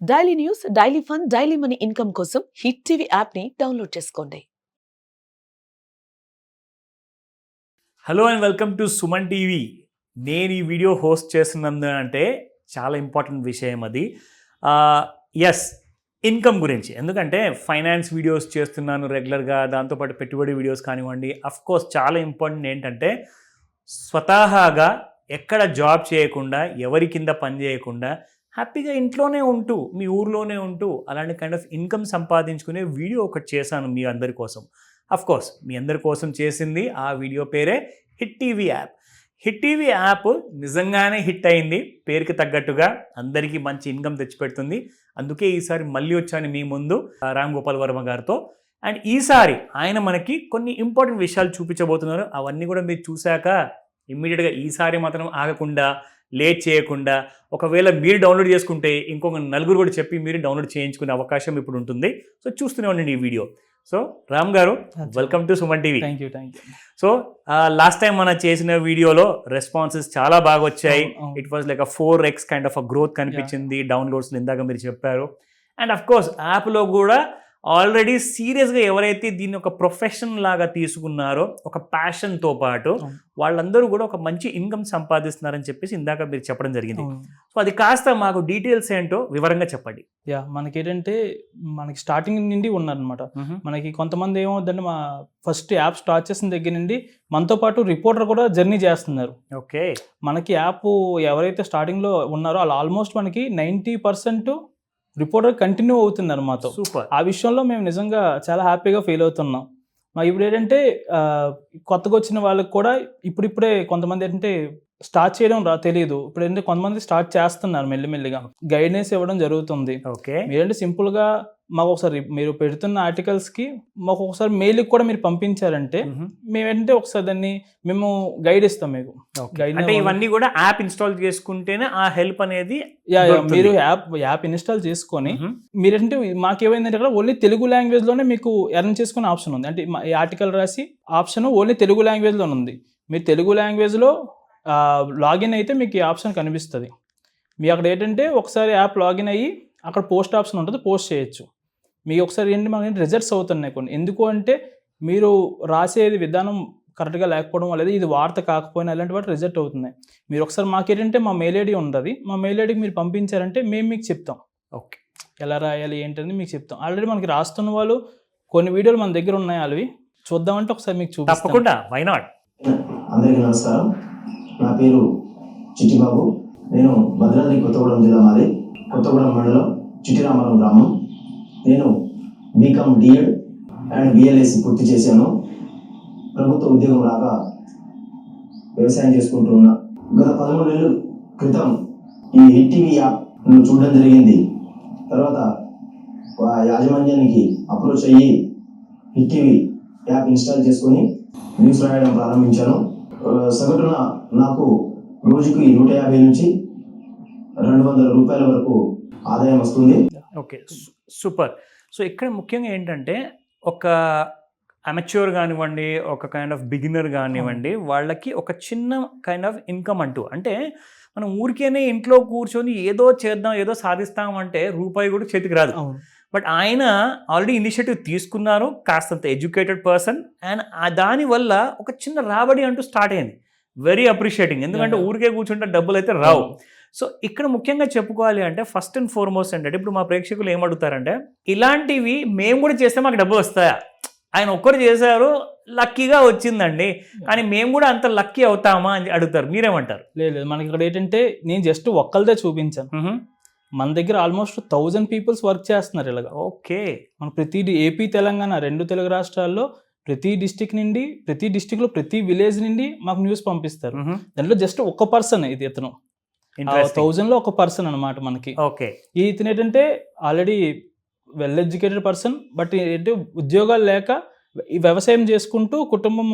Daily news, daily fun, daily money income కోసం hit TV app ని download చేసుకోండి. Hello and welcome to Suman TV. నేను ఈ video host చేస్తున్నందు అంటే చాలా ఇంపార్టెంట్ విషయం అది. ఎస్, ఇన్కమ్ గురించి. ఎందుకంటే ఫైనాన్స్ వీడియోస్ చేస్తున్నాను రెగ్యులర్గా, దాంతోపాటు పెట్టుబడి వీడియోస్ కానివ్వండి. అఫ్కోర్స్ చాలా ఇంపార్టెంట్ ఏంటంటే స్వతహాగా ఎక్కడ జాబ్ చేయకుండా, ఎవరి కింద పని చేయకుండా, హ్యాపీగా ఇంట్లోనే ఉంటూ, మీ ఊర్లోనే ఉంటూ అలాంటి కైండ్ ఆఫ్ ఇన్కమ్ సంపాదించుకునే వీడియో ఒకటి చేశాను మీ అందరి కోసం. అఫ్కోర్స్ మీ అందరి కోసం చేసింది ఆ వీడియో పేరే hit TV app. Hit TV app నిజంగానే హిట్ అయింది, పేరుకి తగ్గట్టుగా అందరికీ మంచి ఇన్కమ్ తెచ్చిపెడుతుంది. అందుకే ఈసారి మళ్ళీ వచ్చాను మీ ముందు రామ్ గోపాల్ వర్మ గారితో. అండ్ ఈసారి ఆయన మనకి కొన్ని ఇంపార్టెంట్ విషయాలు చూపించబోతున్నారు. అవన్నీ కూడా మీరు చూశాక ఇమ్మీడియట్గా ఈసారి మాత్రం ఆగకుండా, లేట్ చేయకుండా, ఒకవేళ మీరు డౌన్లోడ్ చేసుకుంటే ఇంకొక నలుగురు కూడా చెప్పి మీరు డౌన్లోడ్ చేయించుకునే అవకాశం ఇప్పుడు ఉంటుంది. సో చూస్తూనే ఉండండి ఈ వీడియో. సో రామ్ గారు, welcome to Suman TV. Thank you. So last time మనం చేసిన వీడియోలో రెస్పాన్సెస్ చాలా బాగా వచ్చాయి. It was like 4x kind of growth కనిపించింది డౌన్లోడ్స్లో, ఇందాక మీరు చెప్పారు. అండ్ అఫ్ కోర్స్ యాప్లో కూడా ఆల్రెడీ సీరియస్గా ఎవరైతే దీన్ని ఒక ప్రొఫెషన్ లాగా తీసుకున్నారో, ఒక ప్యాషన్తో పాటు వాళ్ళందరూ కూడా ఒక మంచి ఇన్కమ్ సంపాదిస్తున్నారని చెప్పేసి ఇందాక మీరు చెప్పడం జరిగింది. సో అది కాస్త మాకు డీటెయిల్స్ ఏంటో వివరంగా చెప్పండి. మనకేంటంటే మనకి స్టార్టింగ్ నుండి ఉన్నారనమాట. మనకి కొంతమంది ఏమవుతుందంటే మా ఫస్ట్ యాప్ స్టార్ట్ చేసిన దగ్గర నుండి మనతో పాటు రిపోర్టర్ కూడా జర్నీ చేస్తున్నారు. ఓకే, మనకి యాప్ ఎవరైతే స్టార్టింగ్లో ఉన్నారో వాళ్ళు ఆల్మోస్ట్ మనకి 90% రిపోర్టర్ కంటిన్యూ అవుతున్నారు మాతో. సూపర్. ఆ విషయంలో మేము నిజంగా చాలా హ్యాపీగా ఫీల్ అవుతున్నాం. ఇప్పుడు ఏంటంటే కొత్తగా వచ్చిన వాళ్ళకి కూడా ఇప్పుడిప్పుడే కొంతమంది ఏంటంటే స్టార్ట్ చేయడం తెలియదు. ఇప్పుడు ఏంటంటే కొంతమంది స్టార్ట్ చేస్తున్నారు మెల్లిమెల్లిగా, గైడెన్స్ ఇవ్వడం జరుగుతుంది. ఓకే, మీరేంటే సింపుల్గా మాకు ఒకసారి మీరు పెడుతున్న ఆర్టికల్స్కి మాకు ఒకసారి మెయిల్కి కూడా మీరు పంపించారంటే మేమేంటంటే ఒకసారి దాన్ని మేము గైడ్ ఇస్తాం మీకు. అంటే ఇవన్నీ కూడా యాప్ ఇన్స్టాల్ చేసుకుంటేనే ఆ హెల్ప్ అనేది. మీరు యాప్ ఇన్స్టాల్ చేసుకొని మీరేంటే మాకేమైందంటే అక్కడ ఓన్లీ తెలుగు లాంగ్వేజ్ లోనే మీకు ఎర్న్ చేసుకునే ఆప్షన్ ఉంది. అంటే ఈ ఆర్టికల్ రాసి ఆప్షన్ ఓన్లీ తెలుగు లాంగ్వేజ్ లోనే ఉంది. మీరు తెలుగు లాంగ్వేజ్ లో లాగిన్ అయితే మీకు ఈ ఆప్షన్ కనిపిస్తుంది. మీ అక్కడ ఏంటంటే ఒకసారి యాప్ లాగిన్ అయ్యి అక్కడ పోస్ట్ ఆప్షన్ ఉంటుంది, పోస్ట్ చేయొచ్చు. మీకు ఒకసారి ఏంటి మనకి రిజల్ట్స్ అవుతున్నాయి కొన్ని. ఎందుకు అంటే మీరు రాసేది విధానం కరెక్ట్గా లేకపోవడం వల్ల, ఇది వార్త కాకపోయినా ఇలాంటి వాటి రిజల్ట్ అవుతున్నాయి. మీరు ఒకసారి మాకేంటంటే మా మెయిల్ ఐడి ఉంటుంది, మా మెయిల్ ఐడికి మీరు పంపించారంటే మేము మీకు చెప్తాం. ఓకే, ఎలా రాయాలి ఏంటని మీకు చెప్తాం. ఆల్రెడీ మనకి రాస్తున్న వాళ్ళు కొన్ని వీడియోలు మన దగ్గర ఉన్నాయి, అవి చూద్దామంటే ఒకసారి మీకు చూపిస్తాం. తప్పకుండా, వై నాట్. అందరికీ నమస్కారం. నా పేరు చిట్టిబాబు. నేను భద్రాద్రి కొత్తగూడెం జిల్లా, మాది కొత్తగూడెం మండలం చిట్టిరామరం గ్రామం. నేను బీకామ్ డిఎడ్ అండ్ బిఎల్ఎస్సి పూర్తి చేశాను. ప్రభుత్వ ఉద్యోగం రాక వ్యవసాయం చేసుకుంటూ ఉన్నా. గత 13 నెలల క్రితం ఈ హిట్ టీవీ యాప్ను చూడడం జరిగింది. తర్వాత యాజమాన్యానికి అప్రోచ్ అయ్యి హిట్ టీవీ యాప్ ఇన్స్టాల్ చేసుకొని న్యూస్ రాయడం ప్రారంభించాను. సగటున నాకు రోజుకి 150 నుంచి 200 రూపాయల వరకు ఆదాయం వస్తుంది. Okay, super. సో ఇక్కడ ముఖ్యంగా ఏంటంటే ఒక అమెచ్యూర్ కానివ్వండి, ఒక కైండ్ ఆఫ్ బిగినర్ కానివ్వండి, వాళ్ళకి ఒక చిన్న కైండ్ ఆఫ్ ఇన్కమ్ అంటూ, అంటే మనం ఊరికేనే ఇంట్లో కూర్చొని ఏదో చేద్దాం, ఏదో సాధిస్తామంటే రూపాయి కూడా చేతికి రాదు. బట్ ఆయన ఆల్రెడీ ఇనిషియేటివ్ తీసుకున్నారు, కాస్తంత ఎడ్యుకేటెడ్ పర్సన్, అండ్ దానివల్ల ఒక చిన్న రాబడి అంటూ స్టార్ట్ అయింది. Very appreciating. ఎందుకంటే ఊరికే కూర్చుంటే డబ్బులు అయితే రావు. సో ఇక్కడ ముఖ్యంగా చెప్పుకోవాలి అంటే ఫస్ట్ అండ్ ఫార్మోస్ట్ అంటే ఇప్పుడు మా ప్రేక్షకులు ఏమడుగుతారంటే, ఇలాంటివి మేము కూడా చేస్తే మాకు డబ్బులు వస్తాయా? ఆయన ఒక్కరు చేశారు, లక్కీగా వచ్చిందండి, కానీ మేము కూడా అంత లక్కీ అవుతామా అని అడుగుతారు. మీరేమంటారు? లేదు, మనకి ఇక్కడ ఏంటంటే నేను జస్ట్ ఒక్కరిదే చూపించాను. మన దగ్గర ఆల్మోస్ట్ 1000 పీపుల్స్ వర్క్ చేస్తున్నారు ఇలాగా. ఓకే, మన ప్రతి ఏపీ తెలంగాణ 2 తెలుగు రాష్ట్రాల్లో ప్రతి డిస్టిక్ నుండి, ప్రతి డిస్టిక్లో ప్రతి విలేజ్ నుండి మాకు న్యూస్ పంపిస్తారు. దాంట్లో జస్ట్ ఒక పర్సన్, ఇది ఇతను 1000లో ఒక పర్సన్ అనమాట మనకి. ఓకే, ఇతను ఏంటంటే already well educated person, but ఏంటంటే ఉద్యోగాలు లేక ఈ వ్యవసాయం చేసుకుంటూ కుటుంబం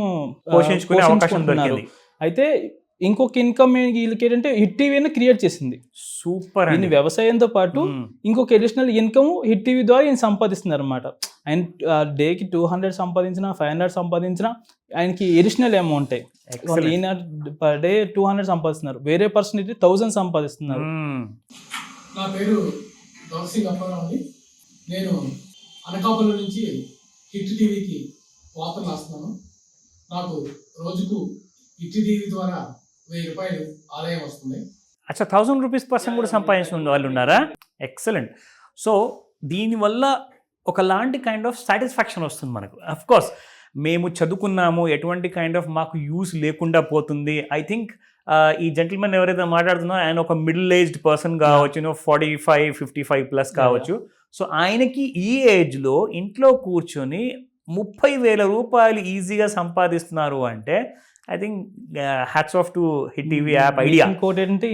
పోషించుకునే అవకాశం దొరికింది. అయితే ఇంకొక ఇన్కమ్ వీళ్ళకి ఏంటంటే హిట్ టీవీ క్రియేట్ చేసింది. సూపర్. దీని వ్యవసాయంతో పాటు ఇంకొక అడిషనల్ ఇన్కమ్ హిట్ టీవీ ద్వారా ఈయన సంపాదిస్తున్నారు అనమాట. ఆయన డేకి 200 సంపాదించినా, 500 సంపాదించినా ఆయనకి ఎడిషనల్ అమౌంట్. ఈయన పర్ డే 200 సంపాదిస్తున్నారు, వేరే పర్సన్ 1000 సంపాదిస్తున్నారు. నా పేరు గౌసింగ్ అప్పారావుని. నేను అనకాపల్లి నుంచి హిట్ టీవీకి వార్తలు రాస్తున్నాను. నాకు రోజుకు హిట్ టీవీ ద్వారా 1000 రూపాయలు ఆదాయం వస్తుంది. అచ్చా 1000 రూపీస్ పర్సన్ కూడా సంపాదించిన వాళ్ళు ఉన్నారా? ఎక్సలెంట్. సో దీనివల్ల ఒకలాంటి కైండ్ ఆఫ్ సాటిస్ఫాక్షన్ వస్తుంది మనకు. అఫ్ కోర్స్ మేము చదువుకున్నాము, ఎటువంటి కైండ్ ఆఫ్ మాకు యూస్ లేకుండా పోతుంది. ఐ థింక్ ఈ జెంటిల్మెన్ ఎవరైతే మాట్లాడుతున్నారో ఆయన ఒక మిడిల్ ఏజ్డ్ పర్సన్ కావచ్చు, 45-55+ కావచ్చు. సో ఆయనకి ఈ ఏజ్లో ఇంట్లో కూర్చొని 30,000 రూపాయలు ఈజీగా సంపాదిస్తున్నారు అంటే I think hats off to hit TV app idea. ఇంకోటి ఏంటంటే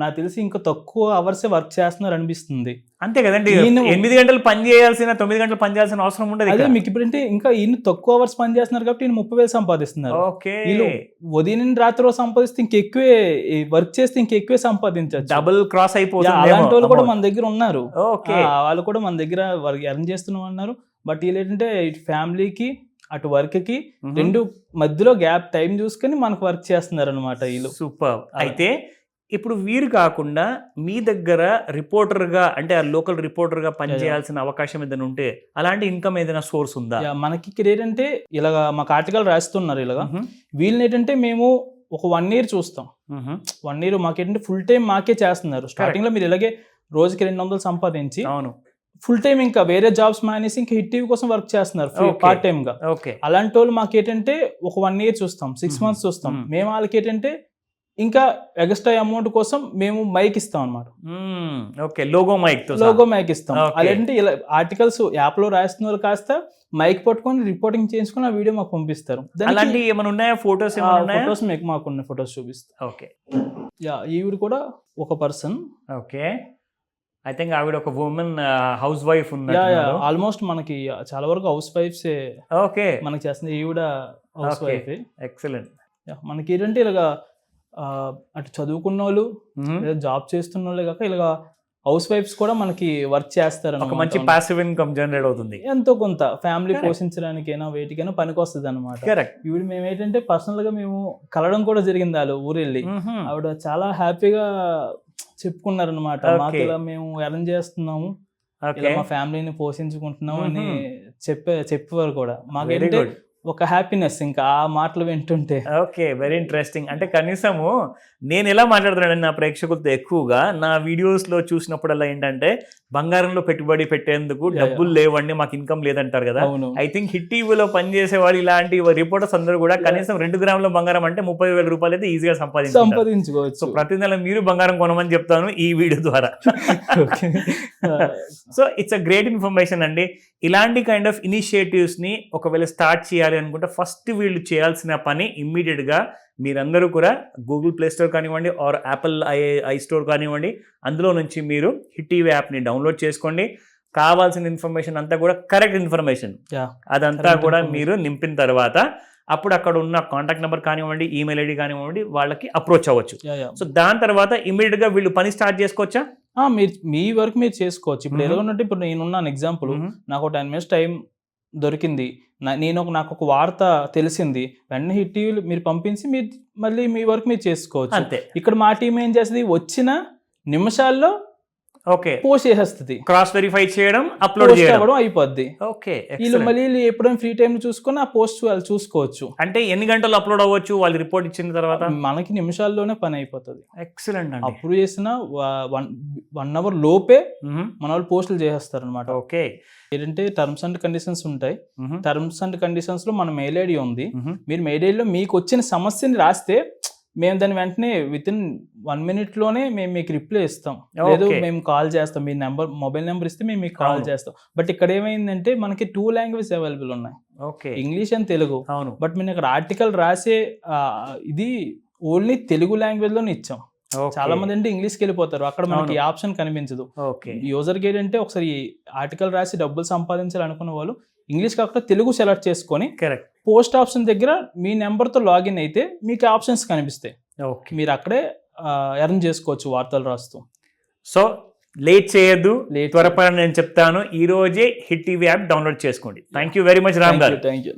నాకు తెలిసి ఇంకా తక్కువ అవర్సే వర్క్ చేస్తున్నారు అనిపిస్తుంది. అంతే కదండి, 8 గంటలు పని చేయాల్సిన 9 గంటలు పని చేయాల్సిన అవసరం ఉండదు. అదే మీకు ఇప్పుడు అంటే ఇంకా ఈయన తక్కువ అవర్స్ పని చేస్తున్నారు కాబట్టి ఈయన 30,000 సంపాదిస్తున్నారు. ఓకే, వీళ్ళు ఉదయం నుండి రాత్రి రోజు సంపాదిస్తే ఇంకెక్కువే వర్క్ చేస్తే ఇంకెక్కువే సంపాదించవచ్చు. డబుల్ క్రాస్ అయిపోతుంది. అలాంటి వాళ్ళు కూడా మన దగ్గర ఉన్నారు. ఓకే, వాళ్ళు కూడా మన దగ్గర ఎర్న్ చేస్తున్నాం అన్నారు. బట్ వీళ్ళు ఏంటంటే ఇటు ఫ్యామిలీకి అటు వర్క్ కి రెండు మధ్యలో గ్యాప్ టైం చూసుకొని మనకు వర్క్ చేస్తున్నారు అనమాట వీళ్ళు. సూపర్. అయితే ఇప్పుడు వీరు కాకుండా మీ దగ్గర రిపోర్టర్గా అంటే ఆ లోకల్ రిపోర్టర్గా పనిచేయాల్సిన అవకాశం ఏదైనా ఉంటే అలాంటి ఇన్కమ్ ఏదైనా సోర్స్ ఉందా? మనకి ఇక్కడ ఏంటంటే ఇలాగా మాకు ఆర్టికల్ రాస్తున్నారు ఇలాగా. వీళ్ళని ఏంటంటే మేము ఒక 1 year చూస్తాం. 1 year మాకేంటంటే ఫుల్ టైం మాకే చేస్తున్నారు. స్టార్టింగ్ లో మీరు ఇలాగే రోజుకి 200 సంపాదించి అవును ఫుల్ టైం ఇంకా వేరే జాబ్స్ మానేసి ఇంకా హిట్ టీవీ కోసం వర్క్ చేస్తున్నారు పార్ట్ టైమ్ గా. అలాంటి వాళ్ళు మాకు ఏంటంటే ఒక 1 year చూస్తాం, 6 months చూస్తాం. మేము వాళ్ళకి ఏంటంటే ఇంకా ఎక్స్ట్రా అమౌంట్ కోసం మేము మైక్ ఇస్తాం అనమాట. ఓకే, లోగో మైక్ ఇస్తాం. అదేంటి ఇలా ఆర్టికల్స్ యాప్ లో రాస్తున్న వాళ్ళు కాస్త మైక్ పట్టుకొని రిపోర్టింగ్ చేయించుకుని ఆ వీడియో మాకు పంపిస్తారు. అలాంటి ఏమైనా ఉన్నాయా? ఫోటోస్ మాకున్న ఫోటోస్ చూపిస్తాం. ఓకే, ఈవిడ కూడా ఒక పర్సన్. ఓకే, ఐ థింక్ ఆవిడ ఒక ఉమెన్ హౌస్ వైఫ్ ఉన్నారు. ఆల్మోస్ట్ మనకి చాలా వరకు హౌస్ వైఫ్స్ ఓకే మనకి చేస్తుంది. ఈవిడ హౌస్ వైఫ్. ఎక్సలెంట్. మనకి ఏంటంటే ఇలాగా అటు చదువుకున్న వాళ్ళు జాబ్ చేస్తున్న వాళ్ళే కాక ఇలాగా హౌస్ వైఫ్స్ కూడా మనకి వర్క్ చేస్తారు. ఒక మంచి పాసివ్ ఇన్కమ్ జనరేట్ అవుతుంది. ఎంతో కొంత ఫ్యామిలీ పోషించడానికైనా వేటికైనా పనికి వస్తుంది అనమాట. ఈవిడ మేము ఏంటంటే పర్సనల్ గా మేము కలవడం కూడా జరిగింది. వాళ్ళు ఊరెళ్ళి ఆవిడ చాలా హ్యాపీగా చెప్పుకున్నారు అనమాట. మాకు ఇలా మేము అరేంజ్ చేస్తున్నాము, ఇలా మా ఫ్యామిలీని పోషించుకుంటున్నాము అని చెప్పేవారు కూడా. మాకేంటే ఒక హ్యాపీనెస్ ఇంకా ఆ మాటలు వింటుంటే. Okay, very interesting. అంటే కనీసము నేను ఎలా మాట్లాడుతున్నాను నా ప్రేక్షకులతో ఎక్కువగా నా వీడియోస్లో చూసినప్పుడల్లా ఏంటంటే బంగారంలో పెట్టుబడి పెట్టేందుకు డబ్బులు లేవండి, మాకు ఇన్కమ్ లేదంటారు కదా. ఐ థింక్ హిట్ టీవీలో పనిచేసేవాళ్ళు ఇలాంటి రిపోర్టర్స్ అందరూ కూడా కనీసం 2 గ్రాముల బంగారం అంటే 30,000 రూపాయలు అయితే ఈజీగా సంపాదించుకోవచ్చు. సో ప్రతి నెల మీరు బంగారం కొనమని చెప్తాను ఈ వీడియో ద్వారా. So it's a great information అండి. ఇలాంటి కైండ్ ఆఫ్ ఇనిషియేటివ్స్ ని ఒకవేళ స్టార్ట్ చేయాలి అనుకుంటే ఫస్ట్ వీళ్ళు చేయాల్సిన పని ఇమ్మీడియట్ గా మీరందరూ కూడా గూగుల్ ప్లే స్టోర్ కానివ్వండి ఆర్ యాపిల్ ఐ స్టోర్ కానివ్వండి, అందులో నుంచి మీరు హిట్ టీవీ యాప్ని డౌన్లోడ్ చేసుకోండి. కావాల్సిన ఇన్ఫర్మేషన్ అంతా కూడా కరెక్ట్ ఇన్ఫర్మేషన్ అదంతా కూడా మీరు నింపిన తర్వాత అప్పుడు అక్కడ ఉన్న కాంటాక్ట్ నెంబర్ కానివ్వండి, ఈమెయిల్ ఐడి కానివ్వండి, వాళ్ళకి అప్రోచ్ అవ్వచ్చు. సో దాని తర్వాత ఇమ్మీడియట్ గా వీళ్ళు పని స్టార్ట్ చేసుకోవచ్చా? మీరు మీ వర్క్ మీరు చేసుకోవచ్చు. ఇప్పుడు ఎలా ఉన్నట్టు ఇప్పుడు నేనున్నాను ఎగ్జాంపుల్, నాకు 10 minutes టైం దొరికింది, నాకు ఒక వార్త తెలిసింది, వెంటనే హిట్ టీవీలు మీరు పంపించి మీరు మళ్ళీ మీ వర్క్ మీరు చేసుకోవచ్చు. అంతే. ఇక్కడ మా టీం ఏం చేస్తుంది, వచ్చిన నిమిషాల్లో ఓకే పోస్ట్ చేసేస్తుంది, క్రాస్ వెరిఫై చేయడం, అప్లోడ్ చేయడం అయిపోద్ది. ఓకే, మళ్ళీ ఎప్పుడైనా ఫ్రీ టైం చూసుకుని ఆ పోస్ట్ వాళ్ళు చూసుకోవచ్చు. అంటే ఎన్ని గంటలు అప్లోడ్ అవ్వచ్చు వాళ్ళు రిపోర్ట్ ఇచ్చిన తర్వాత? మనకి నిమిషాల్లోనే పని అయిపోతుంది. ఎక్సలెంట్. అప్రూవ్ చేసిన 1 hour లోపే మన వాళ్ళు పోస్టులు చేసేస్తారు అనమాట. ఓకే, ఏంటంటే టర్మ్స్ అండ్ కండిషన్స్ ఉంటాయి. టర్మ్స్ అండ్ కండిషన్స్ లో మన మెయిల్ ఐడి ఉంది. మీరు మెయిల్ ఐడిలో మీకు వచ్చిన సమస్యని రాస్తే మేము దాన్ని వెంటనే విత్ ఇన్ 1 minute లోనే మేము మీకు రిప్లై ఇస్తాం. లేదు మేము కాల్ చేస్తాం, మీ మొబైల్ నెంబర్ ఇస్తే మేము మీకు కాల్ చేస్తాం. బట్ ఇక్కడ ఏమైందంటే మనకి 2 languages అవైలబుల్ ఉన్నాయి, ఇంగ్లీష్ అండ్ తెలుగు. బట్ మేము ఇక్కడ ఆర్టికల్ రాసే ఇది ఓన్లీ తెలుగు లాంగ్వేజ్ లోనే ఇచ్చాం. చాలా మంది అంటే ఇంగ్లీష్కి వెళ్ళిపోతారు, అక్కడ మనకి ఆప్షన్ కనిపించదు. యూజర్కి ఏంటంటే ఒకసారి ఆర్టికల్ రాసి డబ్బులు సంపాదించాలనుకున్న వాళ్ళు ఇంగ్లీష్ కాకుండా తెలుగు సెలెక్ట్ చేసుకొని పోస్ట్ ఆప్షన్ దగ్గర మీ నెంబర్తో లాగిన్ అయితే మీకు ఆప్షన్స్ కనిపిస్తాయి. మీరు అక్కడే ఎర్న్ చేసుకోవచ్చు వార్తలు రాస్తూ. సో లేట్ చేయొద్దు, త్వరపడి నేను చెప్తాను, ఈ రోజే హిట్ టీవీ యాప్ డౌన్లోడ్ చేసుకోండి. Thank you very much Ram garu. Thank you.